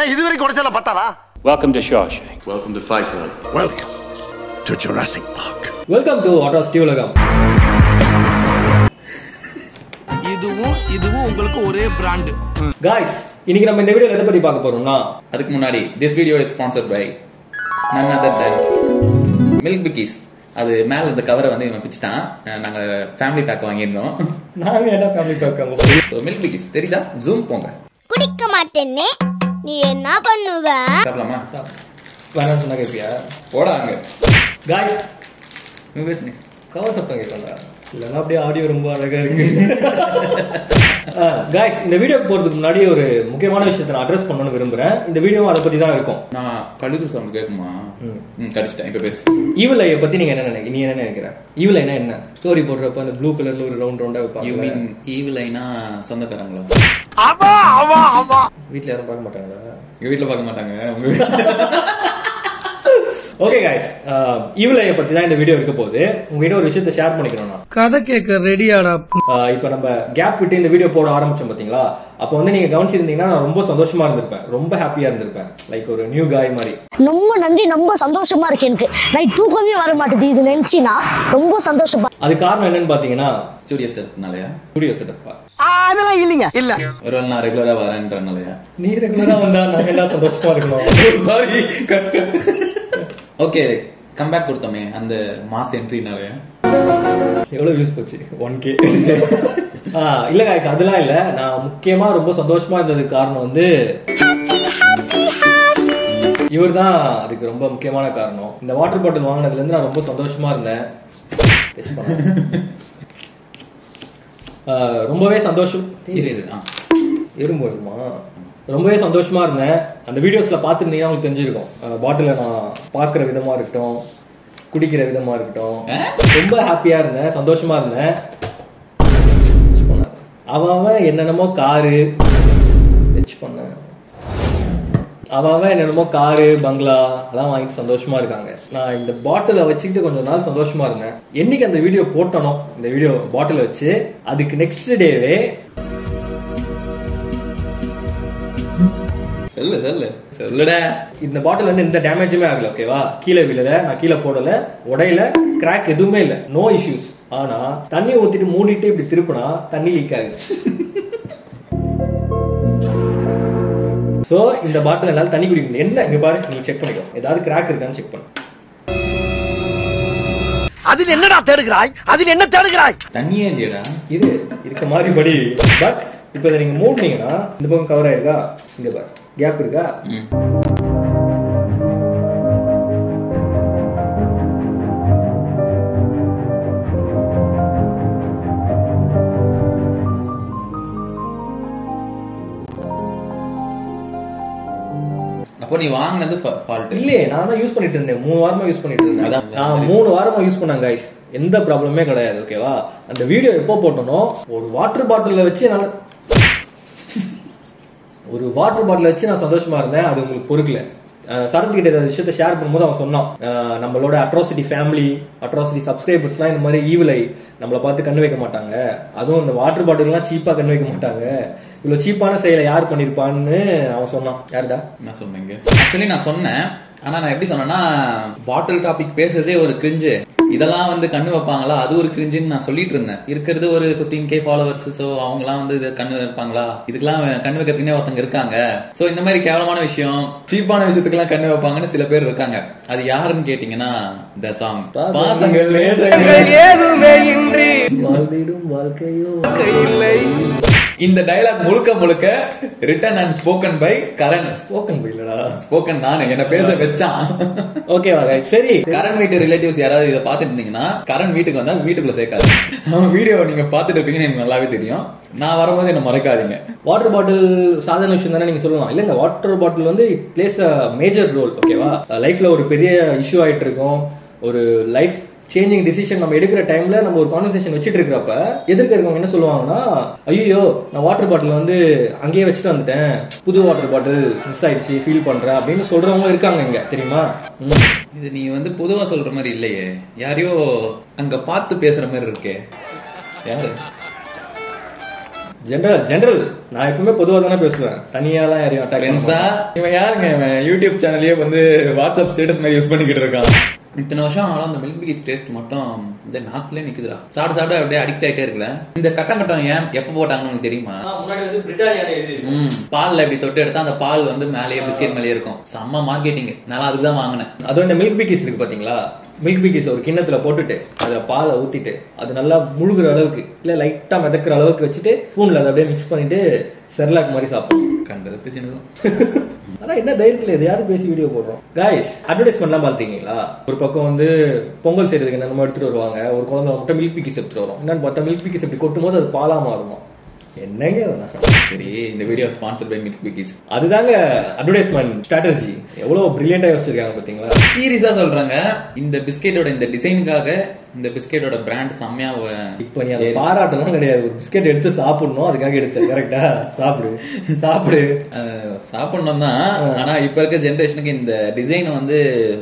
ஏன் இதுவரைக்கும் குறைச்சல பத்தாதா? Welcome to Shawshank. Welcome to Fight Club. Welcome to Jurassic Park. Welcome to Atrocity உலகம். இதுவும் உங்களுக்கு ஒரே பிராண்ட். Guys, இன்னைக்கு நம்ம இந்த வீடியோல எதை பத்தி பார்க்க போறோம்னா, அதுக்கு முன்னாடி this video is sponsored by none other than Milk Bikis. அது மேல இந்த கவரை வந்து இவன் பிச்சிட்டான். நாங்க ஃபேமிலி பேக் வாங்கியிருந்தோம். நாங்க என்ன ஃபேமிலி பேக் வாங்க? ஸோ மில்க் பிகிஸ் தெரியுதா? ஜூம் போங்க. குடிக்க மாட்டேன்னு நீ என்ன பண்ணுவ? சாப்பிடலாமா? வேணாம் சொன்னா கேப்பியா? போடாங்க. Guys, நீ பேசுங்க. கவர் சத்தம் கேட்கல. இல்லைன்னா அப்படியே ஆடியோ ரொம்ப அழகா இருக்கு. Guys, இந்த வீடியோ போறதுக்கு முன்னாடி ஒரு முக்கியமான விஷயத்தை நான் அட்ரஸ் பண்ணணும்னு விரும்புறேன். இந்த வீடியோவும் அதை பத்தி தான் இருக்கும். நான் கழுகு சவுண்ட் கேட்குமா? கடிச்சிட்டேன். இப்போ பேசு. ஈவில் ஐயை பத்தி நீங்க என்ன நினைக்கிறீங்க? நீ என்ன நினைக்கிற? ஈவில் ஐனா என்ன? ஸ்டோரி போடுறப்ப அந்த ப்ளூ கலர்ல ஒரு ரவுண்ட் ரவுண்டா வைப்பாங்க. யூ மீன் ஈவில் ஐனா சொந்தக்காரங்களா? வீட்ல யாரும் பார்க்க மாட்டாங்களா? எங்க வீட்டில் பார்க்க மாட்டாங்க. உங்க ஓகே गाइस, ஈவில் ஐயை பத்தி தான் இந்த வீடியோ இருக்க போகுது. உங்ககிட்ட ஒரு விஷயத்தை ஷேர் பண்ணிக்கணும். நான் கதை கேட்க ரெடியாடா. இப்போ நம்ம கேப் விட்டு இந்த வீடியோ போட ஆரம்பிச்சோம் பாத்தீங்களா? அப்போ வந்து நீங்க கவனிச்சிருந்தீங்கன்னா நான் ரொம்ப சந்தோஷமா இருந்திருப்பேன், ரொம்ப ஹாப்பியா இருந்திருப்பேன், லைக் ஒரு நியூ காய் மாதிரி. ரொம்ப நன்றி, ரொம்ப சந்தோஷமா இருக்கு எனக்கு. நைட் தூக்கமே வர மாட்டேது இது நினைச்சினா. ரொம்ப சந்தோஷமா. அது காரணம் என்னன்னு பாத்தீங்கன்னா, ஸ்டுடியோ செட்டப்னாலயா? ஸ்டுடியோ செட்டப்பா? அதெல்லாம் இல்லைங்க. இல்ல ஒருவேளை நான் ரெகுலரா வரேன்றனாலயா? நீ ரெகுலரா வந்தா நான் என்ன சந்தோஷமா இருக்கணும். சாரி. ஓகே, கம்பேக் கொடுத்தோமே அந்த மாஸ் என்ட்ரினாலயா? எவ்வளவு வியூஸ் போச்சு? 1K. இல்ல गाइस, அதெல்லாம் இல்ல. நான் முக்கியமா ரொம்ப சந்தோஷமா இருந்ததுக்கு காரணம் வந்து இவர் தான். அதுக்கு ரொம்ப முக்கியமான காரணம். இந்த வாட்டர் பாட்டில் வாங்கினதுல இருந்து நான் ரொம்ப சந்தோஷமா இருந்தேன். ரொம்பவே சந்தோஷம். எறும்புமா? ரொம்பவே சந்தோஷமா இருந்தேன். அந்த வீடியோஸ்ல பாத்துருந்தீங்கன்னா உங்களுக்கு தெரிஞ்சிருக்கும். பாட்டில நான் பாக்குற விதமா இருக்கட்டும், குடிக்கிற விதமா இருக்கட்டும், ரொம்ப ஹாப்பியா இருந்தேன், சந்தோஷமா இருந்தேன். அவன் என்னென்னமோ காரு பண்ண, அவன் என்னென்னமோ காரு பங்களா அதெல்லாம் வாங்கிட்டு சந்தோஷமா இருக்காங்க. நான் இந்த பாட்டில வச்சுக்கிட்டு கொஞ்ச நாள் சந்தோஷமா இருந்தேன். என்னைக்கு அந்த வீடியோ போட்டனோ, இந்த வீடியோ பாட்டில வச்சு, அதுக்கு நெக்ஸ்ட் டேவே சொல்லுடா, இந்த பாட்டில் வந்து எந்த டேமேஜுமே ஆகல. ஓகேவா? கீழே விழல, நான் கீழே போடல, உடையில, கிராக் எதுவுமே இல்ல, நோ இஷ்யூஸ். ஆனா தண்ணி ஊத்திட்டு மூடிட்டு இப்படி திருப்பினா தண்ணி லீக் ஆகுது. சோ இந்த பாட்டில் என்னால தண்ணி குடிக்க முடியும். என்ன இங்க பாரு, நீ செக் பண்ணிக்கோ, ஏதாவது கிராக் இருக்கான்னு செக் பண்ணு. அதில் என்னடா தேடுகிறாய்? அதில் என்ன தேடுகிறாய்? தண்ணியே இல்லையடா. இது இருக்க மாதிரி படி. பட் இப்ப இதை நீங்க மூடினீங்கன்னா இந்த பக்கம் கவர் ஆயிருக்கா? இங்க பாரு, கேப் இருக்கா? அப்போ நீ வாங்கினது ஃபால்ட் இல்லையே, நான் தான் யூஸ் பண்ணிட்டு இருந்தேன். 3 வாரமா யூஸ் பண்ணிட்டு இருந்தேன். நான் 3 வாரமா யூஸ் பண்ணேன் गाइस. எந்த ப்ராப்ளமே கிடையாது. ஓகேவா? அந்த வீடியோ எப்போ போட்டனோ, ஒரு வாட்டர் பாட்டில வச்சு நான் சந்தோஷமா இருந்தேன். அது உங்களுக்கு பொறுக்கல. சரத் கிட்ட இந்த விஷயத்தை ஷேர் பண்ணும்போது அவன் சொன்னான், நம்மளோட அட்ராசிட்டி ஃபேமிலி, அட்ராசிட்டி சப்ஸ்கிரைபர்ஸ்லாம் இந்த மாதிரி ஈவில் ஐ நம்மளை பார்த்து கண்ணு வைக்க மாட்டாங்க. அதுவும் இந்த வாட்டர் பாட்டில்லாம் சீப்பா கண்ணு வைக்க மாட்டாங்க. இவ்வளவு சீப்பான செயலை யார் பண்ணிருப்பான்னு அவன் சொன்னான். யாருடா? நான் சொன்னேங்க. ஆக்சுவலி நான் சொன்னேன். ஆனா நான் எப்படி சொன்னேன்னா, பாட்டில் டாபிக் பேசுறதே ஒரு கிரிஞ்சு, இதெல்லாம் வந்து கண்ணு வைப்பாங்களா, அது ஒரு கிரிஞ்சுன்னு நான் சொல்லிட்டு இருந்தேன். இருக்கிறது ஒரு 15K ஃபாலோவர்ஸ். சோ அவங்க எல்லாம் வந்து இதை கண்ணு வைப்பாங்களா, இதுக்கெல்லாம் கண்ணு வைக்கிறதுக்குனே ஒருத்தங்க இருக்காங்க. சோ இந்த மாதிரி கேவலமான விஷயம், சீப்பான விஷயத்துக்கெல்லாம் கண்ணு வைப்பாங்கன்னு சில பேர் இருக்காங்க. அது யாருன்னு கேட்டீங்கன்னா, த சாங் பாசங்கள் ஏதுமே இன்றி வாழ்ந்திடும் வாழ்க்கையோ இல்லை. இந்த டயலாக் முழுக்க முழுக்க written and spoken by Karan. Spoken இல்லடா, ஸ்போக்கன் நானு, என்ன பேச வச்சான். ஓகேவா गाइस? சரி, கரண் வீட்டு ரிலேட்டிவ்ஸ் யாராவது இதை பாத்துட்டு இருந்தீங்கன்னா, கரண் வீட்டுக்கு வந்தா வீட்டுக்குள்ள சேர்க்காது. அவன் வீடியோ நீங்க பாத்துட்டு இருப்பீங்கன்னு எனக்கு நல்லாவே தெரியும். நான் வரும்போது என்ன மறக்காதீங்க. வாட்டர் பாட்டில் சாதாரண விஷயம் தானே நீங்க சொல்லலாம். இல்லங்க, வாட்டர் பாட்டில் வந்து it plays a major role. ஓகேவா? லைஃப்ல ஒரு பெரிய இஷ்யூ ஆயிட்டு இருக்கும், ஒரு லைஃப் சேஞ்சிங் டிசிஷன் நம்ம எடுக்கிற டைம்ல நம்ம ஒரு கான்வர்சேஷன் வச்சுட்டு இருக்கிறப்ப எதிர்க்க இருக்கவங்க என்ன சொல்லுவாங்கன்னா, ஐயோ நான் வாட்டர் பாட்டில் வந்து அங்கேயே வச்சுட்டு வந்துட்டேன், புது வாட்டர் பாட்டில் மிஸ் ஆயிடுச்சு, ஃபீல் பண்றேன் அப்படின்னு சொல்றவங்க இருக்காங்க இங்க, தெரியுமா? இது நீ வந்து பொதுவா சொல்ற மாதிரி இல்லையே, யாரையோ அங்க பார்த்து பேசுற மாதிரி இருக்கே. யாரு? ஜெனரல் நான் எப்பவுமே பொதுவா தானே பேசுவேன், தனியாலாம் யாரையும் அட்டாக் ஃப்ரெண்ட்ஸா இவன் யாருங்க இவன் யூடியூப் சேனல்லயே வந்து வாட்ஸ்அப் ஸ்டேட்டஸ் மாதிரி யூஸ் பண்ணிக்கிட்டு இருக்கான். இத்தனை வருஷம் ஆனாலும் அந்த மில்க் பிகிஸ் டேஸ்ட் மட்டும் இந்த நாக்குலயே நிக்குதுடா. சாப்பிட சாப்பிட அப்படியே அடிக்ட் ஆயிட்டே இருக்குல்ல. இந்த கட்டம் ஏன் எப்ப போட்டாங்கன்னு உனக்கு தெரியுமா? முன்னாடி வந்து பிரிட்டானியால எழுதி பால்ல இப்படி தொட்டு எடுத்தா அந்த பால் வந்து மேலேயே பிஸ்கெட் மேலேயே இருக்கும். செம்ம மார்க்கெட்டிங். நான் அதுக்கு தான் வாங்கினேன். அதுவும் இந்த மில்க் பிகிஸ் இருக்கு பாத்தீங்களா, மில்க் பிகிஸ் ஒரு கிண்ணத்துல போட்டுட்டு அதுல பாலை ஊத்திட்டு அது நல்லா முழுகிற அளவுக்கு இல்ல லைட்டா மிதக்கிற அளவுக்கு வச்சுட்டு ஸ்பூன்ல அதை அப்படியே மிக்ஸ் பண்ணிட்டு செர்லாக் மாதிரி சாப்பிடணும். கண்டது பிரச்சனை. ஆனா என்ன தைரியத்துல எதையாவது பேசி வீடியோ போடுறோம். கைஸ், அட்வர்டைஸ்மெண்ட்லாம் பாத்தீங்களா? ஒரு பக்கம் வந்து பொங்கல் செய்யறதுக்கு என்னென்னமோ எடுத்துட்டு வருவாங்க, ஒரு குழந்தை மட்டும் மில்க் பிகிஸ் எடுத்துட்டு வரும். என்னன்னு பார்த்தா மில்க் பிகிஸ் எப்படி கொட்டும் போது அது பாலா மாறுமா? என்னங்க சரி, இந்த வீடியோ ஸ்பான்சர்ட் பை மில்க் பிகிஸ். அதுதாங்க அட்வர்டைஸ்மெண்ட் ஸ்ட்ராட்டஜி. எவ்வளவு பிரில்லியண்டா யோசிச்சிருக்காங்க பாத்தீங்களா? சீரியஸா சொல்றாங்க. இந்த பிஸ்கெட்டோட இந்த டிசைனுக்காக இந்த பிஸ்கெட்டோட பிராண்ட் செம்மையா. இப்ப நீ அதை பாராட்டலாம் கிடையாது, ஒரு பிஸ்கெட் எடுத்து சாப்பிடணும் அதுக்காக எடுத்த. கரெக்டா? சாப்பிடு சாப்பிடணும் தான். ஆனா இப்ப இருக்க ஜெனரேஷனுக்கு இந்த டிசைன் வந்து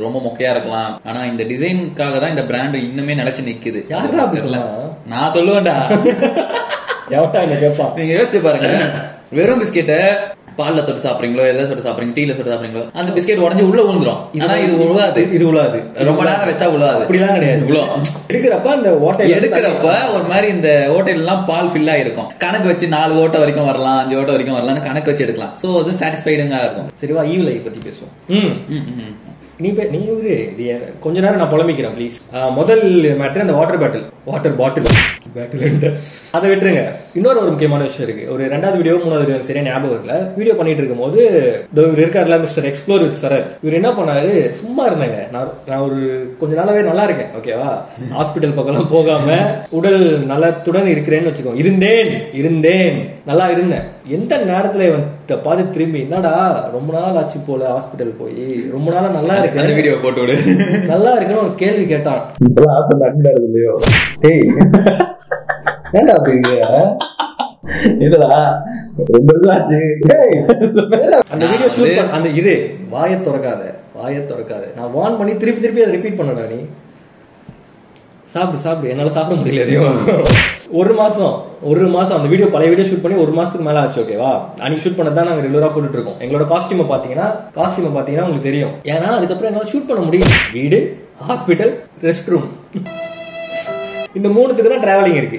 ரொம்ப மொக்கையா இருக்கலாம். ஆனா இந்த டிசைனுக்காக தான் இந்த பிராண்ட் இன்னுமே நிலைச்சு நிக்குது. யாரா அப்படி சொல்ல? நான் சொல்லுவேன்டா. எவட்டா என்ன கேப்பா? நீங்க யோசிச்சு பாருங்க, வெறும் பிஸ்கெட்டை பால்ல தொட்டு சாப்பிடுறீங்களோ, எதை தொட்டு சாப்பிடுறீங்க, டீல தொட்டு சாப்பிடுறீங்களோ, அந்த பிஸ்கெட் உடஞ்சு உள்ள விழுந்துரும். ஆனா இது உழாது. ரொம்ப நேரம் வச்சா உழாது. அப்படிலாம் கிடையாது. எடுக்கிறப்ப அந்த ஓட்டை எடுக்கிறப்ப ஒரு மாதிரி இந்த ஓட்டையில எல்லாம் பால் ஃபில் ஆயிருக்கும். கணக்கு வச்சு 4 ஓட்டை வரைக்கும் வரலாம், 5 ஓட்டை வரைக்கும் வரலாம்னு கணக்கு வச்சு எடுக்கலாம். சோ அது சாட்டிஸ்ஃபைடிங்கா இருக்கும். சரிவா, ஈவில் ஐ பத்தி பேசுவோம். நீ கொஞ்ச நேரம் நான் புலம்பிக்கிறேன் ப்ளீஸ். முதல் மேட்டர் அந்த வாட்டர் பாட்டில் அதை விட்டுருங்க. இன்னொரு ஒரு முக்கியமான விஷயம் இருக்கு. ஒரு 2வது வீடியோ 3வது வீடியோ சரியா ஞாபகம் இல்ல. வீடியோ பண்ணிட்டு இருக்கும் போது இவர் இருக்காருல மிஸ்டர் எக்ஸ்ப்ளோர் வித் சரத், இவர் என்ன பண்ணாரு, சும்மா இருந்தாங்க. நான் ஒரு கொஞ்ச நாளாவே நல்லா இருக்கேன், ஓகேவா? ஹாஸ்பிட்டல் பக்கம் போகாம உடல் நலத்துடன் இருக்கிறேன்னு வச்சுக்கோங்க. இருந்தேன் நல்லா இருந்தேன். எந்த நேரத்துல இவன் பாதி திரும்பி என்னடா ரொம்ப நாள் ஆச்சு போல ஹாஸ்பிட்டல் போய், ரொம்ப நாளா நல்லா இருக்கு, அந்த வீடியோ போட்டு விடு, நல்லா இருக்குன்னு ஒரு கேள்வி கேட்டான். இப்பெல்லாம் ஹாஸ்பிட்டல் அட்மிட் ஆகுது இல்லையோ? டேய் ஏன்டா அப்படி இல்லடா, 2 வருஷம் ஆச்சு. அந்த வீடியோ ஷூட் பண்ண அந்த வாயை திறக்காத. நான் வார்ன் பண்ணி திருப்பி அதை ரிப்பீட் பண்ணடா. நீ சாப்பிடு என்னால சாப்பிட முடியல எதையும். ஒரு மாசம் அந்த வீடியோ பழைய வீடியோ ஷூட் பண்ணி 1 மாசத்துக்கு மேல ஆச்சு, ஓகேவா? அன்னைக்கு ஷூட் பண்ணதான் நாங்க ரெகுலரா போட்டுட்டு இருக்கோம். எங்களோட காஸ்டியூமை பாத்தீங்கன்னா உங்களுக்கு தெரியும். ஏன்னா அதுக்கப்புறம் என்னால ஷூட் பண்ண முடியும். வீடு, ஹாஸ்பிட்டல், ரெஸ்ட் ரூம், இந்த 3த்துக்கு தான் டிராவலிங் இருக்கு.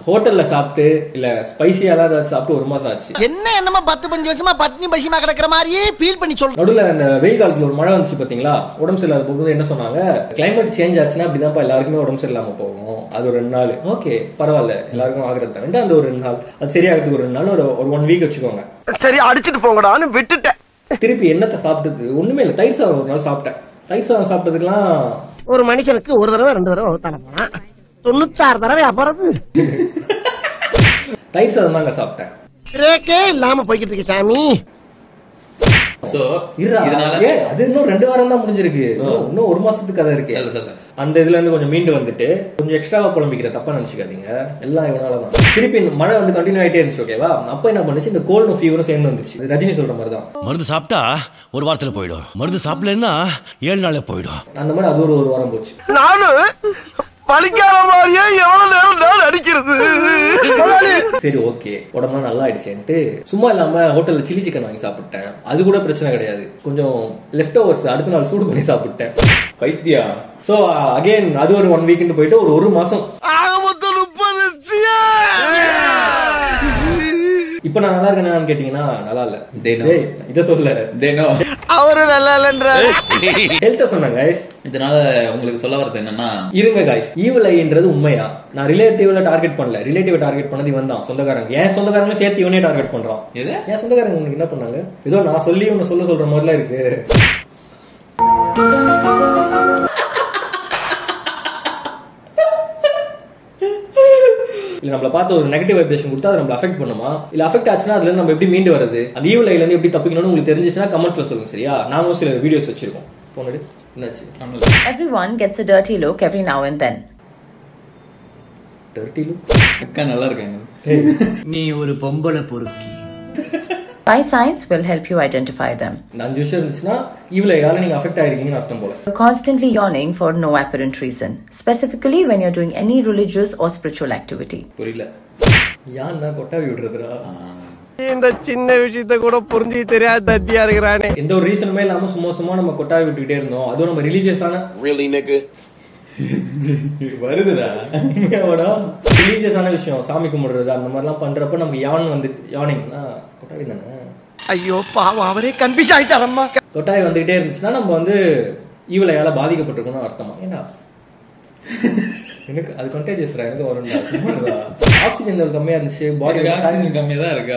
ஹோட்டல்ல சாப்பிட்டு இல்ல ஸ்பைசியா ஏதாவது சாப்பிட்டு 1 மாசம் ஆச்சு. என்னமா 10-15 வருஷமா பட்னி பசிமா கிடக்குற மாதிரியே ஃபீல் பண்ணி சொல்றேன். நடுவுல அந்த வெயில் காலத்துல ஒரு மழை வந்துச்சு பாத்தீங்களா? உடம்பு சரியில்லாத போகும்போது என்ன சொன்னாங்க, கிளைமேட் சேஞ்ச் ஆச்சுன்னா அப்படிதான்ப்பா எல்லாருக்குமே உடம்பு சரியில்லாம போகும். அது ஒரு 2 நாள் ஓகே பரவாயில்ல, எல்லாருக்கும் ஆகிறது தான். அந்த ஒரு 2 நாள் அது சரியாகிறதுக்கு ஒரு 2 நாள் ஒரு 1 வீக் வச்சுக்கோங்க. சரி அடிச்சுட்டு போங்கடான்னு விட்டுட்டேன். திருப்பி என்னத்தை சாப்பிட்டது? ஒண்ணுமே இல்லை. தயிர் சாதம் ஒரு நாள் சாப்பிட்டேன். தயிர் சாதம் சாப்பிட்டதுக்கெல்லாம் ஒரு மனுஷனுக்கு 1 தடவை 2 தடவை தலைப்பா 96 தடவை அப்புறது தயிர் சாதம் தாங்க சாப்பிட்டேன். பிரேக்கே இல்லாம போய்கிட்டு இருக்கு சாமி. சோ இதனால அது இன்னும் 2 வாரம் தான் முடிஞ்சிருக்கு. இன்னும் 1 மாசத்துக்கு கதை இருக்கு. அந்த இதுல இருந்து கொஞ்சம் மீண்டு வந்துட்டு கொஞ்சம் எக்ஸ்ட்ராவா புலம்பிக்கிறேன், தப்பா நினைச்சுக்காதீங்க. எல்லாம் இவனாலதான். திருப்பி மழை வந்து கண்டினியூ ஆயிட்டே இருந்துச்சு, ஓகேவா? அப்ப என்ன பண்ணுச்சு, இந்த கோல்டும் ஃபீவரும் சேர்ந்து வந்துருச்சு. ரஜினி சொல்ற மாதிரி தான், மருந்து சாப்பிட்டா 1 வாரத்துல போயிடும், மருந்து சாப்பிடலன்னா 7 நாள்ல போயிடும். அந்த மாதிரி அது ஒரு வாரம் போச்சு. நானும் பழிக்காத மாதிரியே எவ்வளவு நேரம் அடிக்கிறது. சரி ஓகே, உடம்புலாம் நல்லா ஆயிடுச்சேன்ட்டு சும்மா இல்லாம ஹோட்டல்ல சில்லி சிக்கன் வாங்கி சாப்பிட்டேன். அது கூட பிரச்சனை கிடையாது. கொஞ்சம் லெஃப்ட் ஓவர்ஸ் அடுத்த நாள் சூடு பண்ணி சாப்பிட்டேன். பைத்தியா. சோ அகைன் அது ஒரு 1 வீக்னு போயிட்டு ஒரு 1 மாசம். இப்ப நான் நல்லா இருக்கேன்னு கேட்டீங்கன்னா நல்லா இல்ல. இத சொல்ல அவரு நல்லா இல்லன்றாரு. ஹெல்த்த சொன்னாங்க. இதனால உங்களுக்கு சொல்ல வரது என்னன்னா, இருங்க गाइस, ஈவில் ஐன்றது உண்மையா? நான் ரிலேட்டிவ்ல டார்கெட் பண்ணல. ரிலேட்டிவ் டார்கெட் பண்ணது இவன் தான், சொந்தக்காரங்க. ஏன் சொந்தக்காரங்க சேர்த்து இவனே டார்கெட் பண்றான். ஏன் சொந்தக்காரங்க உங்களுக்கு என்ன பண்ணாங்க? ஏதோ நான் சொல்லி உன்னை சொல்ற மாதிரிலாம் இருக்கு. இல்ல நம்மள பார்த்து ஒரு நெகட்டிவ் வைப்ரேஷன் கொடுத்தா அது நம்மள அஃபெக்ட் பண்ணுமா? இல்ல அஃபெக்ட் ஆச்சுன்னா அதுல இருந்து நம்ம எப்படி மீண்டு வரது? அந்த ஈவில் ஐல இருந்து எப்படி தப்பிக்கணும்னு உங்களுக்கு தெரிஞ்சிச்சுன்னா கமெண்ட்ல சொல்லுங்க, சரியா? நாங்களும் சில வீடியோஸ் வச்சிருக்கோம். போனடி என்னாச்சு? Everyone gets a dirty look every now and then. dirty look? அக்கா நல்லா இருக்காங்க. நீ ஒரு பொம்பளை பொறுக்கி. By science will help you identify them. இந்த 5 விஷயம் இருந்துச்சுன்னா ஈவில் ஐயால நீங்க அஃபெக்ட் ஆயிருக்கீங்கன்னு அர்த்தம் போல. You're constantly yawning for no apparent reason, specifically when you're doing any religious or spiritual activity. புரியல. யான்னா கொட்டாவி விடுறதுடா. இந்த சின்ன விஷயத்தை கூட புரிஞ்சு தெரியாத தத்தியா இருக்கிறானே. எந்த ஒரு ரீசனுமே இல்லாம சும்மா நம்ம கொட்டாவி விட்டுக்கிட்டே இருந்தோம். அதுவும் நம்ம ரிலீஜியஸான Really nigga வருதுடா. ரிலீஜியஸான விஷயம் சாமி கும்பிடுறது அந்த மாதிரிலாம் பண்றப்ப நமக்கு யானிங்னா கொட்டாவி தானே. ஐயோ பாவம் அவரே கன்ஃபியூஸ் ஆயிட்டாரம்மா. கொட்டாவி வந்துகிட்டே இருந்துச்சுன்னா நம்ம வந்து ஈவிலையால பாதிக்கப்பட்டிருக்கோம்னு அர்த்தமா. ஏன்னா எனக்கு அது கண்டேஜியஸ்ரா, எனக்கு வரும்டா. சும்மாடா ஆக்சிஜன் லெவல் கம்மியா இருந்துச்சு, பாடி ஆக்சிஜன் கம்மியா தான் இருக்கு.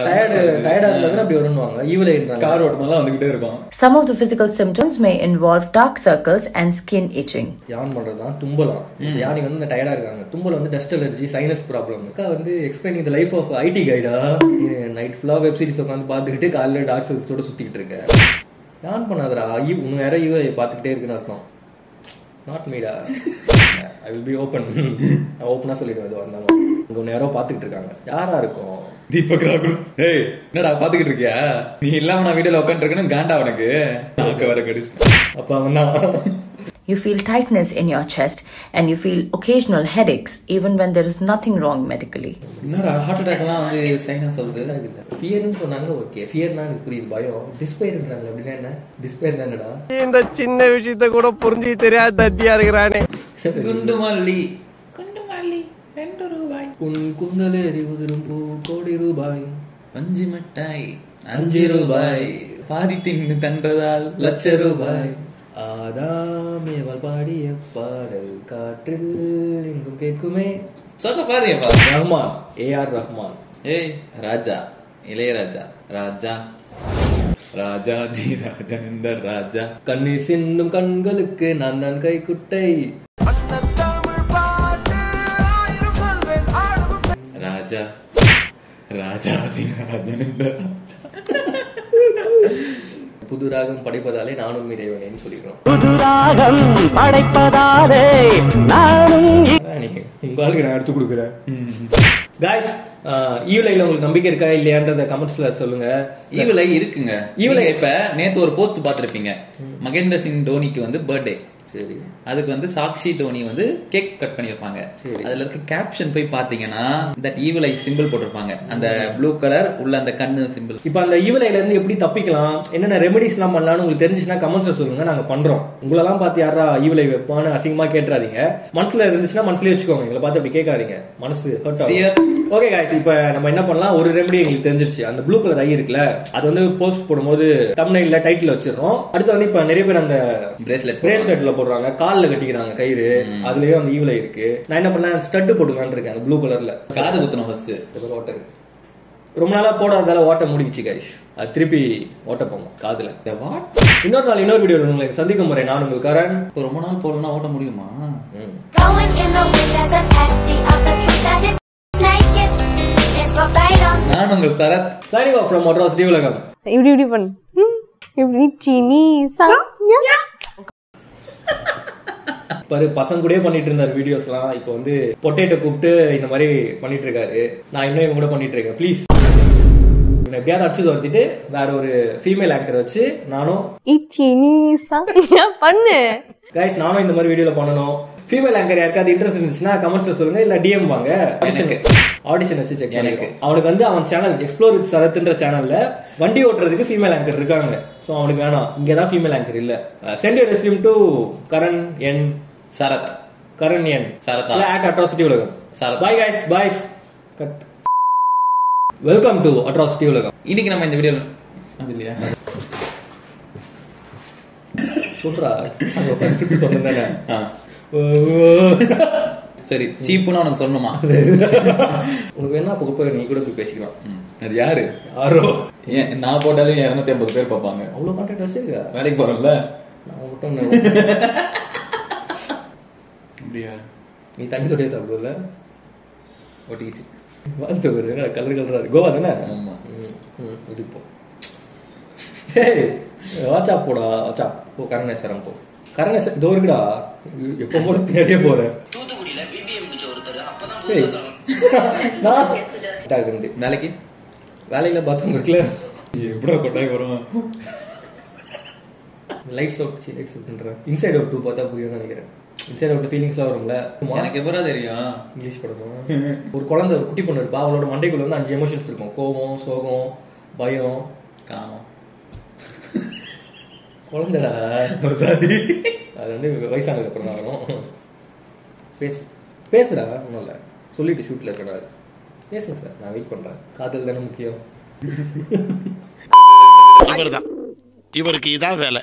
டயர்டா இருந்தா அப்படி வரும்வாங்க. ஈவிலைன்றாங்க கார் ஓட்டமெல்லாம் வந்துகிட்டே இருக்கும். Some of the physical symptoms may involve dark circles and skin itching. யான் பண்றதுதான் தும்பலாம். யானி வந்து இந்த டயர்டா இருக்காங்க. தும்பல் வந்து டஸ்ட் அலர்ஜி, சைனஸ் ப்ராப்ளம். அக்கா வந்து explaining the life of IT கைடா. நைட் ஃபுல்லா வெப் சீரிஸ் உட்காந்து பார்த்துக்கிட்டு காலையில டார்க் சர்க்கிள்ஸோட சுத்திக்கிட்டு இருக்கேன். யான் பண்ணாதடா. இன்னும் வேற ஈவை பார்த்துக்கிட்டே இருக்குன்னு அர்த்தம். Not மீடா. I will be open. நான் ஓப்பனா சொல்லிடுவேன். அது வந்தாலும் இங்க நேரம் பாத்துக்கிட்டு இருக்காங்க. யாரா இருக்கும்? தீபக் ராகுல். ஏய் என்னடா பாத்துக்கிட்டு இருக்கியா? நீ இல்லாம நான் வீடியோல உட்கார்ந்து இருக்கேன்னு காண்டா உனக்கு. நாக்க வர கடிச்சு. அப்ப அவன் You feel tightness in your chest and you feel occasional headaches even when there is nothing wrong medically. என்னடா ஹார்ட் அட்டாக்லாம் வந்து சைனா சொல்லுது. ஃபியர்னு சொன்னாங்க. ஓகே, ஃபியர்னா எனக்கு புரியுது. பயம். டிஸ்பைர்ன்றாங்க. அப்படின்னா என்ன? டிஸ்பைர் என்னடா? இந்த சின்ன விஷயத்தை கூட புரிஞ்சு தெரியாத தத்தியா இருக்கிறானே. குண்டுமல்லி 2 ரூபாய். உன் குந்தலேறி உதிரும் பூ கோடி ரூபாய். பஞ்சு மிட்டாய் 5 ரூபாய். பாதி தின்னு தன்றதால் லட்ச ரூபாய். ஆதாமேவல் பாடிய பாடல் காற்றில் எங்கும் கேட்குமே. சொல்ல பாருப்பா. ரஹ்மான், ஏஆர் ரஹ்மான். ஏய் ராஜா, இளையராஜா. ராஜா ராஜாதி ராஜேந்தர் ராஜா. கண்ணி சிந்தும் கண்களுக்கு நான் தான் கைக்குட்டை. ராஜா ராஜாதி ராஜேந்தர் ராஜா. புது ராகம் படைப்பதாலே நானும் இறைவனேன்னு சொல்லிக்கிறோம். புது ராகம் படைப்பதாலே நானும் உங்களுக்கு நான் எடுத்து கொடுக்குறேன். காய்ஸ், ஈவிலைல உங்களுக்கு நம்பிக்கை இருக்கா இல்லையான்றத கமெண்ட்ஸ்ல சொல்லுங்க. ஈவிலை இருக்குங்க. ஈவிலை இப்ப நேத்து ஒரு போஸ்ட் பாத்திருப்பீங்க. மகேந்திர சிங் தோனிக்கு வந்து பர்த்டே. சரி, அதுக்கு வந்து சாக்ஷி டோனி வந்து கேக் கட் பண்ணிருப்பாங்க. அதுல இருக்க கேப்ஷன் போய் பாத்தீங்கன்னா தட் ஈவில் ஐ சிம்பிள் போட்டிருப்பாங்க. அந்த ப்ளூ கலர் உள்ள அந்த கண்ணு சிம்பிள். இப்ப அந்த ஈவிலைல இருந்து எப்படி தப்பிக்கலாம், என்னென்ன ரெமெடிஸ் எல்லாம் பண்ணலாம்னு உங்களுக்கு தெரிஞ்சுச்சுன்னா கமெண்ட்ஸ்ல சொல்லுங்க. நாங்க பண்றோம். உங்களெல்லாம் பார்த்து யாரா ஈவிலை வைப்பான்னு அசிங்கமா கேட்டுறாதீங்க. மனசுல இருந்துச்சுன்னா மனசுலயே வச்சுக்கோங்க. எங்களை பார்த்து அப்படி கேட்காதீங்க. மனசு ஹர்ட் ஆகும். ஓகே गाइस, இப்ப நம்ம என்ன பண்ணலாம், ஒரு ரெமெடி எங்களுக்கு தெரிஞ்சிருச்சு. அந்த ப்ளூ கலர் ஐ இருக்குல்ல, அது வந்து போஸ்ட் போடும்போது தம்ப்நெயில்ல டைட்டில் வச்சிரறோம். அடுத்து வந்து இப்ப நிறைய பேர் அந்த பிரேஸ்லெட்ல போடுறாங்க, கால்ல கட்டிக்கிறாங்க கயிறு. அதுலயே அந்த ஈவில் இருக்கு. நான் என்ன பண்ணேன், ஸ்டட் போட்டுக்கலான்னு இருக்கேன். ப்ளூ கலர்ல காது குத்தணும் ஃபர்ஸ்ட். ஓட்டர் ரொம்ப நாளா போடாததால ஓட்ட முடிச்சு गाइस. அது திருப்பி ஓட்ட போகும் காதுல. இன்னொரு நாள் இன்னொரு வீடியோ உங்களை சந்திக்கும் முறை நான் உங்கள் கரண். ரொம்ப நாள் போடணும்னா ஓட்ட முடியுமா? நான் உங்கள் Sarath. Signing off from atrocity உலகம். இப்படி பண்ணு. இப்படி சீனி பாரு, பசங்க கூட பண்ணிட்டு இருந்தாரு வீடியோஸ்லாம். இப்போ வந்து பொட்டேட்டோ கூப்பிட்டு இந்த மாதிரி பண்ணிட்டு இருக்காரு. நான் இன்னும் இவங்க கூட பண்ணிட்டு இருக்கேன். ப்ளீஸ் எப்படியாவது அடிச்சு துரத்திட்டு வேற ஒரு ஃபீமேல் ஆங்கர் வச்சு நானும் பண்ணு கைஸ். நானும் இந்த மாதிரி வீடியோல பண்ணணும். ஃபீமேல் ஆங்கர் யாருக்காவது இன்ட்ரெஸ்ட் இருந்துச்சுன்னா கமெண்ட்ஸ்ல சொல்லுங்க, இல்ல டிஎம் வாங்க. ஆடிஷன் வச்சு செக் பண்ணிருக்கேன். அவனுக்கு வந்து அவன் சேனல் எக்ஸ்ப்ளோர் வித் சரத்ன்ற சேனல்ல வண்டி ஓட்டுறதுக்கு ஃபீமேல் ஆங்கர் இருக்காங்க. சோ அவனுக்கு வேணாம், இங்கதான் ஃபீமேல் ஆங்கர் இல்ல. Send your resume to Karan and Sarath. Karan and Sarath at atrocity உலகம். Sarath. Bye guys, boys. Cut. Welcome to atrocity உலகம். இன்னைக்கு நம்ம இந்த வீடியோல இல்லையா சொல்றா சொன்னேன். சரி, சீப்புன்னு உனக்கு சொல்லணுமா? உனக்கு என்ன போய் நீ கூட போய் பேசிக்கலாம். அது யாரு? யாரோ நான் போட்டாலும் 250 பேர் பார்ப்பாங்க. அவ்வளவு கான்டாக்ட் வச்சிருக்கா? வேலைக்கு போறோம்ல நான் மட்டும். அப்படியா? நீ தண்ணி தொட்டியா சாப்பிடுவல? ஓட்டிக்கிச்சு கலர் கலரா கோவா தானே? ஆமா. இது போ வாட்சா போடா. வாட்சா போ. கரணேஸ்வரம் போ. கரணேஸ்வரம் இதோ இருக்குடா. எப்போ போல பின்னாடியே போறேன். வேலைக்கு வேலையில பாத்ரூம் இருக்குல்ல, எப்படா கொட்டாய் வரும்? லைட்ஸ் அவுட்ன்ற இன்சைட் அவுட் 2 பார்த்தா புரியும்னு நினைக்கிறேன். இன்சைட் அவுட் ஃபீலிங்ஸ்லாம் வரும்ல. எனக்கு எப்படா தெரியும்? இங்கிலீஷ் படம். ஒரு குழந்தை ஒரு குட்டி பொண்ணு இருப்பா, அவளோட மண்டைக்குள்ள வந்து 5 எமோஷன்ஸ் இருக்கும். கோபம், சோகம், பயம், காமம். குழந்தைடா சாரி, அது வந்து வயசானதுக்கு அப்புறம் தான் வரும். பேசுடா, ஒன்றும் இல்லை, சொல்லிட்டு ஷூட்ல இருக்கடா, பேசுங்க சார், நான் வெயிட் பண்றேன். காதல் தானே முக்கியம். இவருக்கு இதான் வேலை.